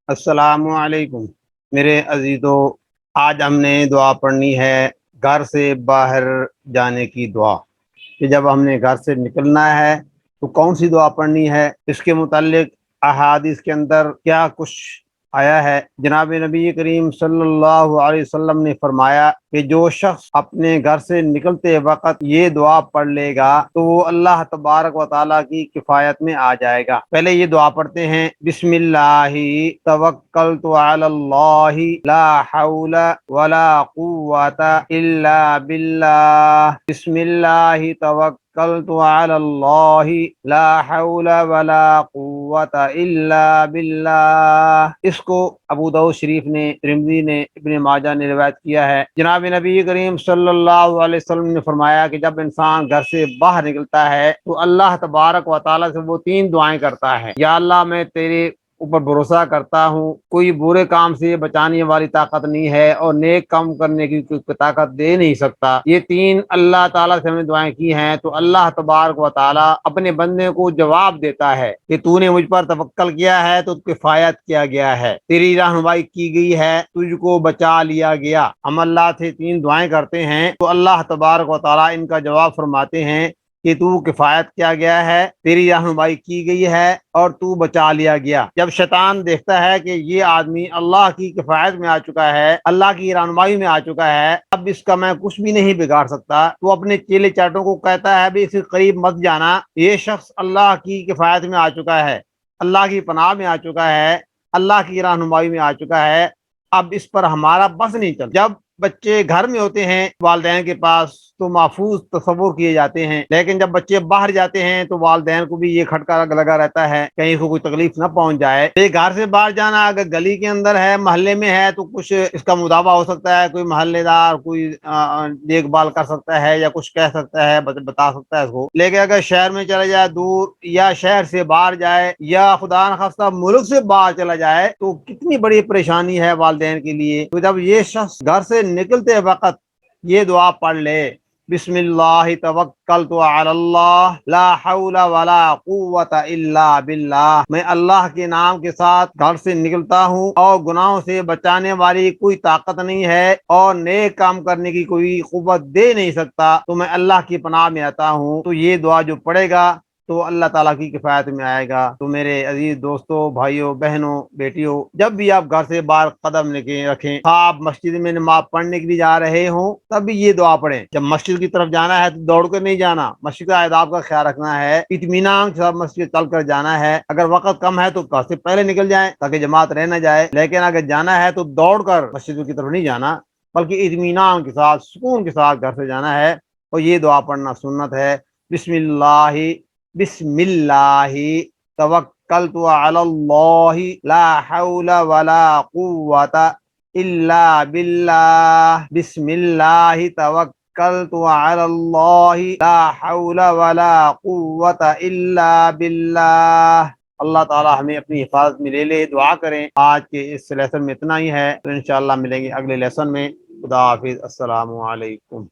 السلام علیکم میرے عزیزو، آج ہم نے دعا پڑھنی ہے گھر سے باہر جانے کی دعا، کہ جب ہم نے گھر سے نکلنا ہے تو کون سی دعا پڑھنی ہے، اس کے متعلق احادیث کے اندر کیا کچھ آیا ہے۔ جناب نبی کریم صلی اللہ علیہ وسلم نے فرمایا کہ جو شخص اپنے گھر سے نکلتے وقت یہ دعا پڑھ لے گا تو وہ اللہ تبارک و تعالیٰ کی کفایت میں آ جائے گا۔ پہلے یہ دعا پڑھتے ہیں، بسم اللہ توکلت علی اللہ لا حول ولا قوت الا باللہ، بسم اللہ توکلت علی اللہ لا حول ولا قوت الا باللہ۔ اس کو ابو داؤد شریف نے، ترمذی نے، ابن ماجہ نے روایت کیا ہے۔ جناب نبی کریم صلی اللہ علیہ وسلم نے فرمایا کہ جب انسان گھر سے باہر نکلتا ہے تو اللہ تبارک و تعالیٰ سے وہ تین دعائیں کرتا ہے۔ یا اللہ، میں تیرے اوپر بھروسہ کرتا ہوں، کوئی برے کام سے بچانے والی طاقت نہیں ہے اور نیک کام کرنے کی کوئی طاقت دے نہیں سکتا۔ یہ تین اللہ تعالیٰ سے ہم نے دعائیں کی ہیں تو اللہ تبارک و تعالیٰ اپنے بندے کو جواب دیتا ہے کہ تو نے مجھ پر توکل کیا ہے تو کفایت کیا گیا ہے، تیری رہنمائی کی گئی ہے، تجھ کو بچا لیا گیا۔ ہم اللہ سے تین دعائیں کرتے ہیں تو اللہ تبارک و تعالیٰ ان کا جواب فرماتے ہیں کہ تو کفایت کیا گیا ہے، تیری رہنمائی کی گئی ہے اور تو بچا لیا گیا۔ جب شیطان دیکھتا ہے کہ یہ آدمی اللہ کی کفایت میں آ چکا ہے، اللہ کی رہنمائی میں آ چکا ہے، اب اس کا میں کچھ بھی نہیں بگاڑ سکتا، تو اپنے چیلے چاٹوں کو کہتا ہے بھی اس کے قریب مت جانا، یہ شخص اللہ کی کفایت میں آ چکا ہے، اللہ کی پناہ میں آ چکا ہے، اللہ کی رہنمائی میں آ چکا ہے، اب اس پر ہمارا بس نہیں چل۔ جب بچے گھر میں ہوتے ہیں والدین کے پاس تو محفوظ تصور کیے جاتے ہیں، لیکن جب بچے باہر جاتے ہیں تو والدین کو بھی یہ کھٹکا لگا رہتا ہے کہیں کو کوئی تکلیف نہ پہنچ جائے۔ یہ گھر سے باہر جانا اگر گلی کے اندر ہے، محلے میں ہے تو کچھ اس کا مداوع ہو سکتا ہے، کوئی محلے دار کوئی دیکھ بھال کر سکتا ہے یا کچھ کہہ سکتا ہے، بتا سکتا ہے اس کو۔ لیکن اگر شہر میں چلا جائے دور، یا شہر سے باہر جائے، یا خدا نخواستہ ملک سے باہر چلا جائے، تو کتنی بڑی پریشانی ہے والدین کے لیے۔ تو جب یہ شخص گھر سے نکلتے وقت یہ دعا پڑھ لے، بسم اللہ توکلت علی اللہ لا حول ولا قوت الا باللہ، میں اللہ کے نام کے ساتھ گھر سے نکلتا ہوں اور گناہوں سے بچانے والی کوئی طاقت نہیں ہے اور نیک کام کرنے کی کوئی قوت دے نہیں سکتا، تو میں اللہ کی پناہ میں آتا ہوں۔ تو یہ دعا جو پڑھے گا تو اللہ تعالیٰ کی کفایت میں آئے گا۔ تو میرے عزیز دوستوں، بھائیوں، بہنوں، بیٹیوں، جب بھی آپ گھر سے باہر قدم رکھیں، آپ مسجد میں نماز پڑھنے کے لیے جا رہے ہوں تب بھی یہ دعا پڑھیں۔ جب مسجد کی طرف جانا ہے تو دوڑ کر نہیں جانا، مسجد کا آداب کا خیال رکھنا ہے، اطمینان کے ساتھ مسجد چل کر جانا ہے۔ اگر وقت کم ہے تو گھر سے پہلے نکل جائیں تاکہ جماعت رہ نہ جائے، لیکن اگر جانا ہے تو دوڑ کر مسجد کی طرف نہیں جانا، بلکہ اطمینان کے ساتھ، سکون کے ساتھ گھر سے جانا ہے۔ اور یہ دعا پڑھنا سنت ہے، بسم اللہ توکلت علی اللہ لا حول ولا قوت الا باللہ، بسم اللہ توکلت علی اللہ لا حول ولا قوت الا باللہ۔ اللہ تعالی ہمیں اپنی حفاظت میں لے لے، دعا کریں۔ آج کے اس لیسن میں اتنا ہی ہے، تو انشاءاللہ ملیں گے اگلے لیسن میں۔ خدا حافظ، السلام علیکم۔